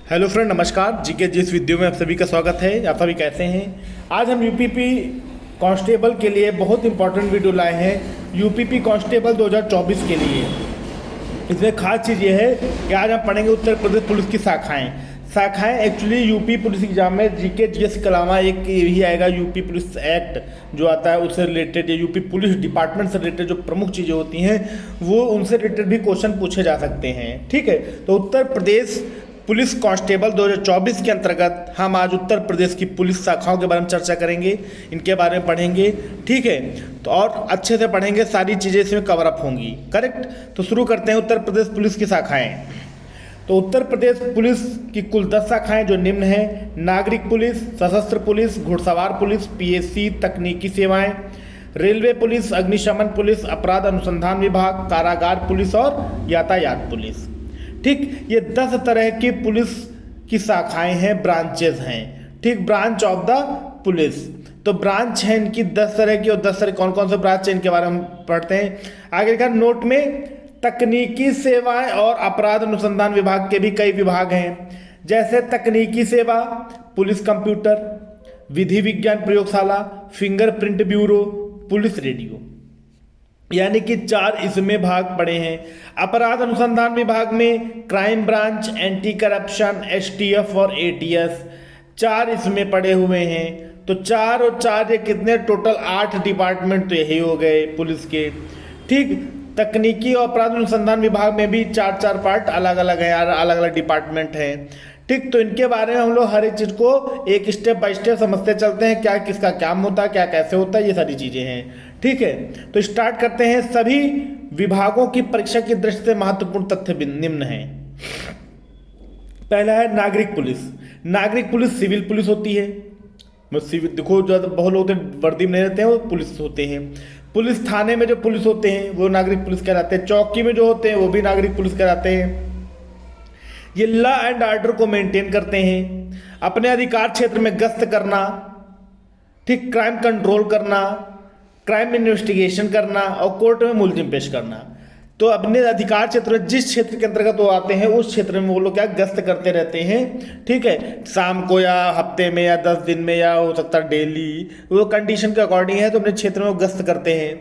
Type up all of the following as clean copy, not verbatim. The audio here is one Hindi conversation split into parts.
हेलो फ्रेंड, नमस्कार। जीके जिस वीडियो में आप सभी का स्वागत है। आप सभी कैसे हैं? आज हम यूपीपी कांस्टेबल के लिए बहुत इंपॉर्टेंट वीडियो लाए हैं। यूपीपी कांस्टेबल 2024 के लिए इसमें खास चीज़ ये है कि आज हम पढ़ेंगे उत्तर प्रदेश पुलिस की शाखाएं एक्चुअली यूपी पुलिस एग्जाम में जीके जीएस के अलावा एक ये भी आएगा, यूपी पुलिस एक्ट जो आता है उससे रिलेटेड या यूपी पुलिस डिपार्टमेंट से रिलेटेड जो प्रमुख चीज़ें होती हैं वो उनसे रिलेटेड भी क्वेश्चन पूछे जा सकते हैं। ठीक है, तो उत्तर प्रदेश पुलिस कांस्टेबल 2024 के अंतर्गत हम आज उत्तर प्रदेश की पुलिस शाखाओं के बारे में चर्चा करेंगे, इनके बारे में पढ़ेंगे। ठीक है, तो और अच्छे से पढ़ेंगे, सारी चीज़ें इसमें कवर अप होंगी। करेक्ट, तो शुरू करते हैं उत्तर प्रदेश पुलिस की शाखाएं। तो उत्तर प्रदेश पुलिस की कुल 10 शाखाएं जो निम्न हैं: नागरिक पुलिस, सशस्त्र पुलिस, घुड़सवार पुलिस, पीएसी, तकनीकी सेवाएं, रेलवे पुलिस, अग्निशमन पुलिस, अपराध अनुसंधान विभाग, कारागार पुलिस और यातायात पुलिस। ठीक, ये 10 तरह की पुलिस की शाखाएं हैं, ब्रांचेज हैं। ठीक, ब्रांच ऑफ द पुलिस। तो ब्रांच है इनकी 10 तरह की, और 10 तरह कौन कौन से ब्रांच है इनके बारे में हम पढ़ते हैं। आगे का नोट में तकनीकी सेवाएं और अपराध अनुसंधान विभाग के भी कई विभाग हैं, जैसे तकनीकी सेवा, पुलिस कंप्यूटर, विधि विज्ञान प्रयोगशाला, फिंगरप्रिंट ब्यूरो, पुलिस रेडियो, यानी कि 4 इसमें भाग पड़े हैं। अपराध अनुसंधान विभाग में crime branch, anti corruption, STF और एटीएस, 4 इसमें पड़े हुए हैं। तो 4 और 4 ये कितने, टोटल 8 डिपार्टमेंट तो यही हो गए पुलिस के। ठीक, तकनीकी और अपराध अनुसंधान विभाग में भी 4-4 पार्ट अलग अलग है, अलग अलग डिपार्टमेंट हैं। ठीक, तो इनके बारे में हम लोग हर एक चीज़ को एक स्टेप बाय स्टेप समझते चलते हैं, क्या किसका काम होता है, क्या कैसे होता है, ये सारी चीज़ें हैं। ठीक है, तो स्टार्ट करते हैं। सभी विभागों की परीक्षा की दृष्टि से महत्वपूर्ण तथ्य निम्न हैं। पहला है नागरिक पुलिस। नागरिक पुलिस सिविल पुलिस होती है। सिविल देखो, जो बहुत लोग वर्दी में नहीं रहते हैं वो पुलिस होते हैं। पुलिस थाने में जो पुलिस होते हैं वो नागरिक पुलिस कहलाते हैं। चौकी में जो होते हैं वो भी नागरिक पुलिस कहलाते हैं। ये लॉ एंड ऑर्डर को मेंटेन करते हैं, अपने अधिकार क्षेत्र में गश्त करना, ठीक, क्राइम कंट्रोल करना, क्राइम इन्वेस्टिगेशन करना और कोर्ट में मुलजिम पेश करना। तो अपने अधिकार क्षेत्र में जिस क्षेत्र के अंतर्गत वो आते हैं उस क्षेत्र में वो लोग क्या गश्त करते रहते हैं। ठीक है, शाम को या हफ्ते में या 10 दिन में या हो सकता है डेली, वो कंडीशन के अकॉर्डिंग है, तो अपने क्षेत्र में वो गश्त करते हैं।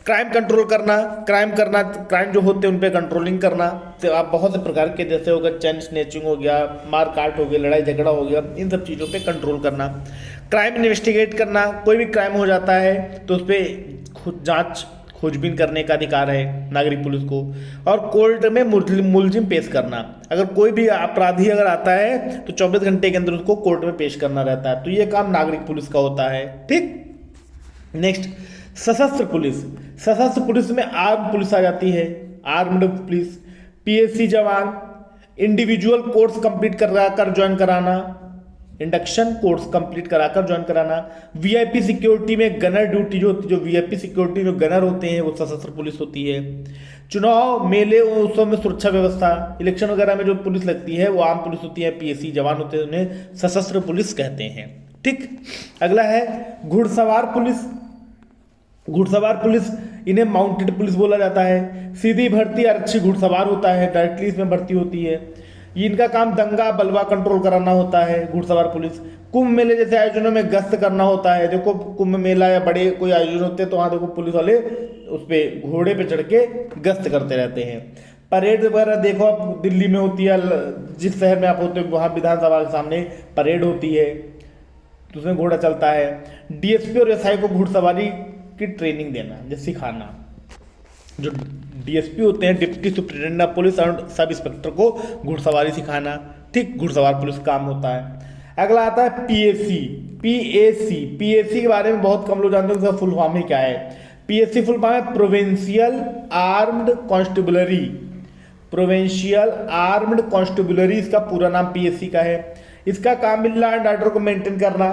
क्राइम कंट्रोल करना, क्राइम जो होते हैं उन पर कंट्रोलिंग करना। तो आप बहुत से प्रकार के, जैसे हो गया चैन स्नैचिंग हो गया, मार काट हो गया, लड़ाई झगड़ा हो गया, इन सब चीज़ों पे कंट्रोल करना। क्राइम इन्वेस्टिगेट करना, कोई भी क्राइम हो जाता है तो उस पर खोजबीन करने का अधिकार है नागरिक पुलिस को। और कोर्ट में मुलजिम पेश करना, अगर कोई भी अपराधी अगर आता है तो 24 घंटे के अंदर उसको कोर्ट में पेश करना रहता है। तो ये काम नागरिक पुलिस का होता है। ठीक, नेक्स्ट सशस्त्र पुलिस। सशस्त्र पुलिस में आर्म पुलिस आ जाती है, आर्म्ड पुलिस। पीएससी जवान, इंडिविजुअल कोर्स कंप्लीट कराकर ज्वाइन कराना, इंडक्शन कोर्स कंप्लीट कराकर ज्वाइन कराना। वीआईपी सिक्योरिटी में गनर ड्यूटी जो होती है, जो वीआईपी सिक्योरिटी में गनर होते हैं वो सशस्त्र पुलिस होती है। चुनाव, मेले उत्सव में सुरक्षा व्यवस्था, इलेक्शन वगैरह में जो पुलिस लगती है वो आम पुलिस होती है। पीएससी जवान होते हैं, उन्हें सशस्त्र पुलिस कहते हैं। ठीक, अगला है घुड़सवार पुलिस। घुड़सवार पुलिस, इन्हें माउंटेड पुलिस बोला जाता है। सीधी भर्ती आरक्षी घुड़सवार होता है, डायरेक्टली इसमें भर्ती होती है। इनका काम दंगा बलवा कंट्रोल कराना होता है घुड़सवार पुलिस। कुंभ मेले जैसे आयोजनों में गश्त करना होता है। देखो कुंभ मेला या बड़े कोई आयोजन होते हैं तो वहाँ देखो पुलिस वाले उस पर घोड़े पे चढ़ के गश्त करते रहते हैं। परेड वगैरह देखो आप दिल्ली में होती है, जिस शहर में आप होते हो वहाँ विधानसभा के सामने परेड होती है तो उसमें घोड़ा चलता है। डीएसपी और एसआई को घुड़सवारी की ट्रेनिंग देना, जैसे सिखाना। जो डीएसपी होते हैं, डिप्टी सुपरिटेंडेंट ऑफ पुलिस, और सब इंस्पेक्टर को घुड़सवारी सिखाना। ठीक, घुड़सवार पुलिस काम होता है। अगला आता है पीएसी। पीएसी के बारे में बहुत कम लोग जानते हैं, उसका फुल फॉर्म ही क्या है। पीएसी फुल फॉर्म है provincial armed constabulary. Provincial armed constabulary इसका पूरा नाम पीएसी का है। इसका काम लॉ एंड ऑर्डर को मेंटेन करना,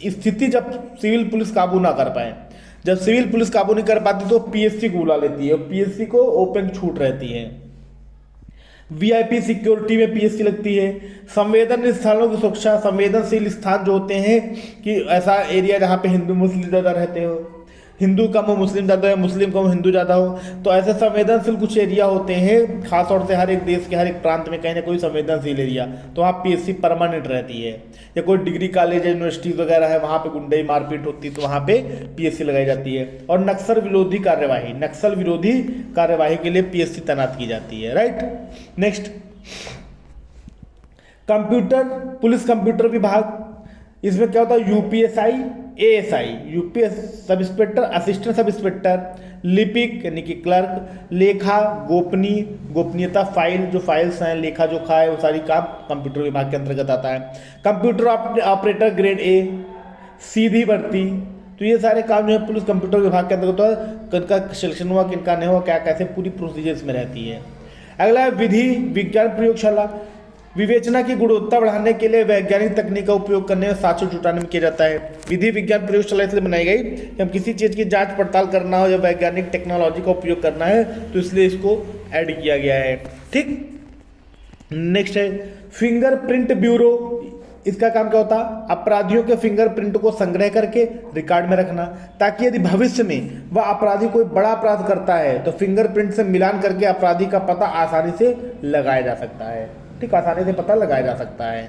स्थिति जब सिविल पुलिस काबू ना कर पाए। जब सिविल पुलिस काबू नहीं कर पाती तो पीएससी को बुला लेती है, पीएससी को ओपन छूट रहती है। वीआईपी सिक्योरिटी में पीएससी लगती है। संवेदन स्थानों की सुरक्षा, संवेदनशील स्थान जो होते हैं कि ऐसा एरिया जहाँ पे हिंदू मुस्लिम ज़्यादा रहते हो, हिंदू कम हो मुस्लिम ज़्यादा हो, या मुस्लिम कम हो हिंदू ज़्यादा हो। तो ऐसे संवेदनशील कुछ एरिया होते हैं, खास तौर से हर एक देश के हर एक प्रांत में कहीं ना कोई संवेदनशील एरिया, तो वहाँ पीएससी परमानेंट रहती है। या कोई डिग्री कॉलेज यूनिवर्सिटी वगैरह है, वहाँ पे गुंडई मारपीट होती है, तो वहाँ पे पीएससी लगाई जाती है। और नक्सल विरोधी कार्यवाही के लिए पीएससी तैनात की जाती है, right. Next, computer police computer विभाग, इसमें क्या होता है, UPSI, ASI, UPS sub inspector, assistant sub inspector, लिपिक यानी कि क्लर्क, लेखा, गोपनीयता, फाइल, जो फाइल्स हैं, लेखा जोखा है, वो सारी काम कंप्यूटर विभाग के अंतर्गत आता है। कंप्यूटर ऑपरेटर ग्रेड ए, सीधी भर्ती, तो ये सारे काम जो है पुलिस कंप्यूटर विभाग के अंतर्गत होता है। किनका सिलेक्शन हुआ, किनका नहीं हुआ, क्या कैसे पूरी प्रोसीजर्स में रहती है। अगला है विधि विज्ञान प्रयोगशाला, विवेचना की गुणवत्ता बढ़ाने के लिए वैज्ञानिक तकनीक का उपयोग करने में साक्ष्य जुटाने में किया जाता है। विधि विज्ञान प्रयोगशाला इसलिए बनाई गई कि हम किसी चीज़ की जांच पड़ताल करना हो या वैज्ञानिक टेक्नोलॉजी का उपयोग करना है, तो इसलिए इसको ऐड किया गया है, ठीक। नेक्स्ट है फिंगरप्रिंट ब्यूरो, इसका काम क्या होता है, अपराधियों के फिंगरप्रिंट को संग्रह करके रिकॉर्ड में रखना, ताकि यदि भविष्य में वह अपराधी कोई बड़ा अपराध करता है तो फिंगरप्रिंट से मिलान करके अपराधी का पता आसानी से लगाया जा सकता है, ठीक, आसानी से पता लगाया जा सकता है,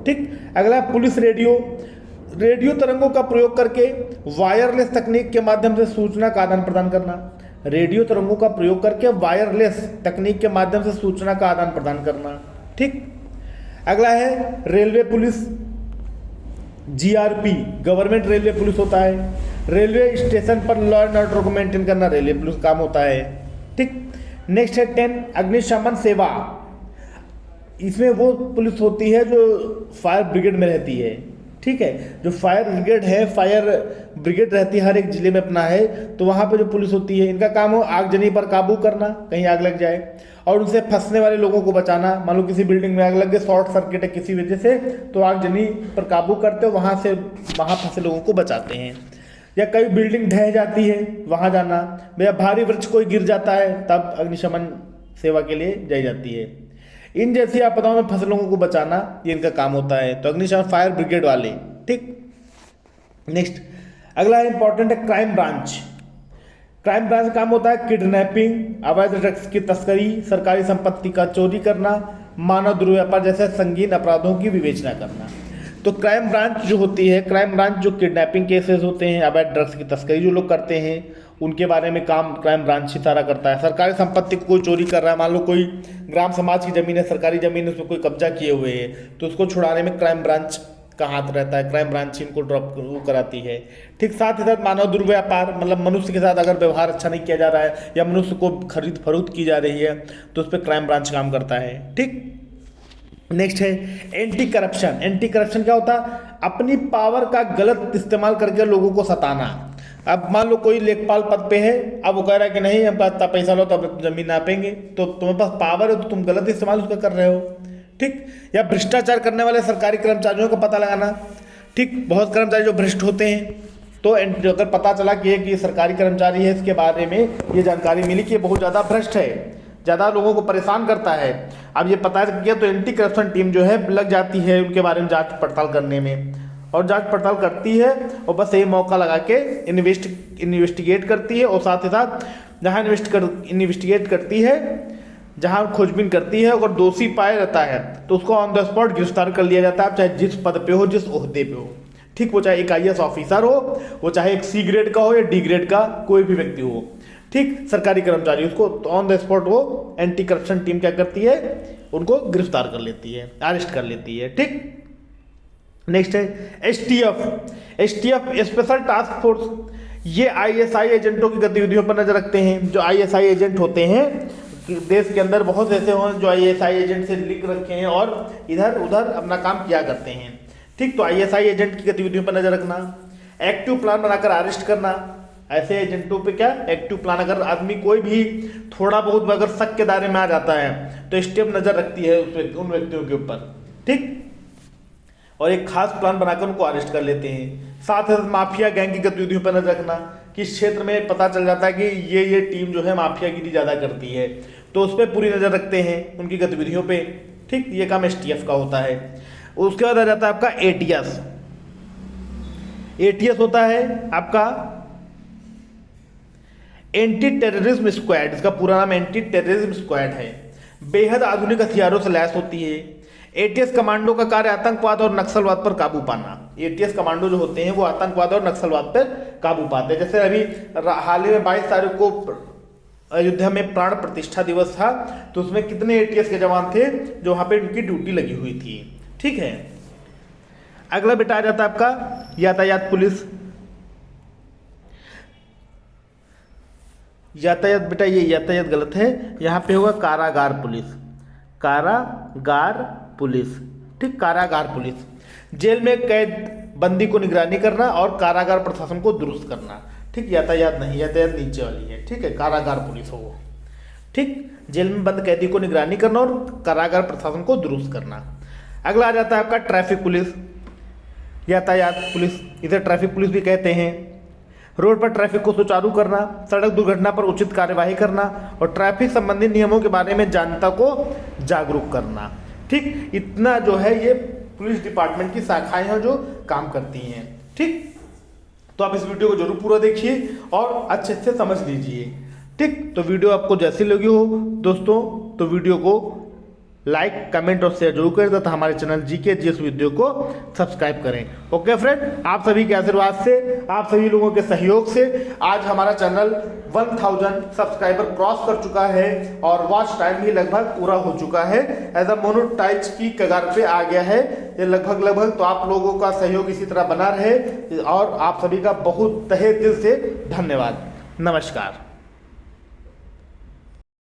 ठीक। अगला पुलिस रेडियो तरंगों का प्रयोग करके वायरलेस तकनीक के माध्यम से सूचना का आदान प्रदान करना, रेडियो तरंगों का प्रयोग करके वायरलेस तकनीक के माध्यम से सूचना का आदान प्रदान करना, ठीक। अगला है railway police, GRP, government railway police होता है। रेलवे स्टेशन पर लॉ एंड ऑर्डर को मेंटेन करना रेलवे पुलिस काम होता है, ठीक। नेक्स्ट है 10 अग्निशमन सेवा, इसमें वो पुलिस होती है जो फायर ब्रिगेड में रहती है, ठीक है। जो फायर ब्रिगेड रहती है हर एक जिले में अपना है, तो वहाँ पे जो पुलिस होती है, इनका काम हो आगजनी पर काबू करना, कहीं आग लग जाए, और उनसे फंसने वाले लोगों को बचाना। मान लो किसी बिल्डिंग में आग लग गई, शॉर्ट सर्किट है किसी वजह से, तो आगजनी पर काबू करते हो, वहाँ फंसे लोगों को बचाते हैं। या कई बिल्डिंग ढह जाती है, वहाँ जाना, या भारी वृक्ष कोई गिर जाता है, तब अग्निशमन सेवा के लिए जाई जाती है। इन जैसी आपदाओं में फंसे लोगों को बचाना, ये इनका काम होता है, तो अग्निशमन फायर ब्रिगेड वाले, ठीक। नेक्स्ट, अगला इंपॉर्टेंट है क्राइम ब्रांच। क्राइम ब्रांच काम होता है किडनैपिंग, अवैध ड्रग्स की तस्करी, सरकारी संपत्ति का चोरी करना, मानव दुर्व्यापार जैसे संगीन अपराधों की विवेचना करना। तो क्राइम ब्रांच जो होती है, क्राइम ब्रांच जो किडनैपिंग केसेस होते हैं, अवैध ड्रग्स की तस्करी जो लोग करते हैं, उनके बारे में काम क्राइम ब्रांच ही सारा करता है। सरकारी संपत्ति को कोई चोरी कर रहा है, मान लो कोई ग्राम समाज की ज़मीन है, सरकारी ज़मीन है, उसमें कोई कब्जा किए हुए है, तो उसको छुड़ाने में क्राइम ब्रांच का हाथ रहता है, क्राइम ब्रांच इनको वो कराती है, ठीक। साथ ही साथ मानव दुर्व्यापार, मतलब मनुष्य के साथ अगर व्यवहार अच्छा नहीं किया जा रहा है या मनुष्य को खरीद फरोख्त की जा रही है, तो उस पर क्राइम ब्रांच काम करता है, ठीक। नेक्स्ट है एंटी करप्शन। एंटी करप्शन क्या होता है, अपनी पावर का गलत इस्तेमाल करके लोगों को सताना। अब मान लो कोई लेखपाल पद पे है, अब वो कह रहा है कि नहीं हम इतना पैसा लो तो अब जमीन नापेंगे, तो तुम्हारे पास पावर है तो तुम गलत इस्तेमाल उसका कर रहे हो, ठीक। या भ्रष्टाचार करने वाले सरकारी कर्मचारियों को पता लगाना, ठीक। बहुत कर्मचारी जो भ्रष्ट होते हैं, तो अगर पता चला कि ये सरकारी कर्मचारी है, इसके बारे में ये जानकारी मिली कि ये बहुत ज़्यादा भ्रष्ट है, ज़्यादा लोगों को परेशान करता है, अब ये पता किया तो एंटी करप्शन टीम जो है लग जाती है उनके बारे में जांच पड़ताल करने में, और जांच पड़ताल करती है और बस यही मौका लगा के इन्वेस्टिगेट करती है, और साथ ही साथ जहाँ इन्वेस्टिगेट करती है, जहाँ खोजबीन करती है, अगर दोषी पाया जाता है तो उसको ऑन द स्पॉट गिरफ्तार कर लिया जाता है, चाहे जिस पद पे हो, जिस ओहदे पे हो, ठीक। वो चाहे एक IAS ऑफिसर हो, वो चाहे एक C ग्रेड का हो या D ग्रेड का कोई भी व्यक्ति हो, ठीक, सरकारी कर्मचारी, उसको ऑन द स्पॉट वो एंटी करप्शन टीम क्या करती है, उनको गिरफ्तार कर लेती है, अरेस्ट कर लेती है, ठीक। नेक्स्ट है STF स्पेशल टास्क फोर्स। ये ISI एजेंटों की गतिविधियों पर नजर रखते हैं। जो ISI एजेंट होते हैं, देश के अंदर बहुत ऐसे हों जो ISI एजेंट से लिंक रखे हैं और इधर उधर अपना काम किया करते हैं, ठीक। तो ISI एजेंट की गतिविधियों पर नजर रखना, एक्टिव प्लान बनाकर अरेस्ट करना, ऐसे एजेंटों पे क्या एक्टिव प्लान, अगर आदमी कोई भी थोड़ा बहुत अगर शक के दायरे में आ जाता है तो स्टेप नजर रखती है उन व्यक्तियों के ऊपर, ठीक, और एक खास प्लान बनाकर उनको अरेस्ट कर लेते हैं। साथ ही माफिया गैंग की गतिविधियों पर नजर रखना, कि इस क्षेत्र में पता चल जाता है कि ये टीम जो है माफियागिरी ज़्यादा करती है, तो उस पर पूरी नज़र रखते हैं उनकी गतिविधियों पे, ठीक। ये काम STF का होता है। उसके बाद आ जाता है आपका ATS। ATS होता है आपका एंटी टेररिज्म स्क्वाड, इसका पूरा नाम एंटी टेररिज्म स्क्वाड है, बेहद आधुनिक हथियारों से लैस होती है। एटीएस कमांडो का कार्य आतंकवाद और नक्सलवाद पर काबू पाना। एटीएस कमांडो जो होते हैं वो आतंकवाद और नक्सलवाद पर काबू पाते हैं। जैसे अभी हाल ही में 22 तारीख को अयोध्या में प्राण प्रतिष्ठा दिवस था, तो उसमें कितने एटीएस के जवान थे जो वहां पे उनकी ड्यूटी लगी हुई थी। ठीक है, अगला बेटा आ जाता है आपका यातायात पुलिस। यातायात बेटा, ये यातायात गलत है, यहाँ पे होगा कारागार पुलिस। कारागार पुलिस, ठीक, कारागार पुलिस। जेल में कैद बंदी को निगरानी करना और कारागार प्रशासन को दुरुस्त करना। ठीक, यातायात नहीं, यातायात नीचे वाली है। ठीक है, कारागार पुलिस हो वो। ठीक, जेल में बंद कैदी को निगरानी करना और कारागार प्रशासन को दुरुस्त करना। अगला आ जाता है आपका ट्रैफिक पुलिस। यातायात पुलिस, इसे ट्रैफिक पुलिस भी कहते हैं। रोड पर ट्रैफिक को सुचारू करना, सड़क दुर्घटना पर उचित कार्यवाही करना और ट्रैफिक संबंधी नियमों के बारे में जनता को जागरूक करना। ठीक, इतना जो है ये पुलिस डिपार्टमेंट की शाखाएं हैं जो काम करती हैं। ठीक, तो आप इस वीडियो को जरूर पूरा देखिए और अच्छे से समझ लीजिए। ठीक, तो वीडियो आपको जैसी लगी हो दोस्तों, तो वीडियो को लाइक, कमेंट और शेयर जरूर करें तथा हमारे चैनल जीके जीएस वीडियो को सब्सक्राइब करें। ओके फ्रेंड, आप सभी के आशीर्वाद से, आप सभी लोगों के सहयोग से आज हमारा चैनल 1000 सब्सक्राइबर क्रॉस कर चुका है और वॉच टाइम भी लगभग पूरा हो चुका है। एज अ मोनेटाइज की कगार पे आ गया है ये लगभग। तो आप लोगों का सहयोग इसी तरह बना रहे और आप सभी का बहुत तहे दिल से धन्यवाद। नमस्कार।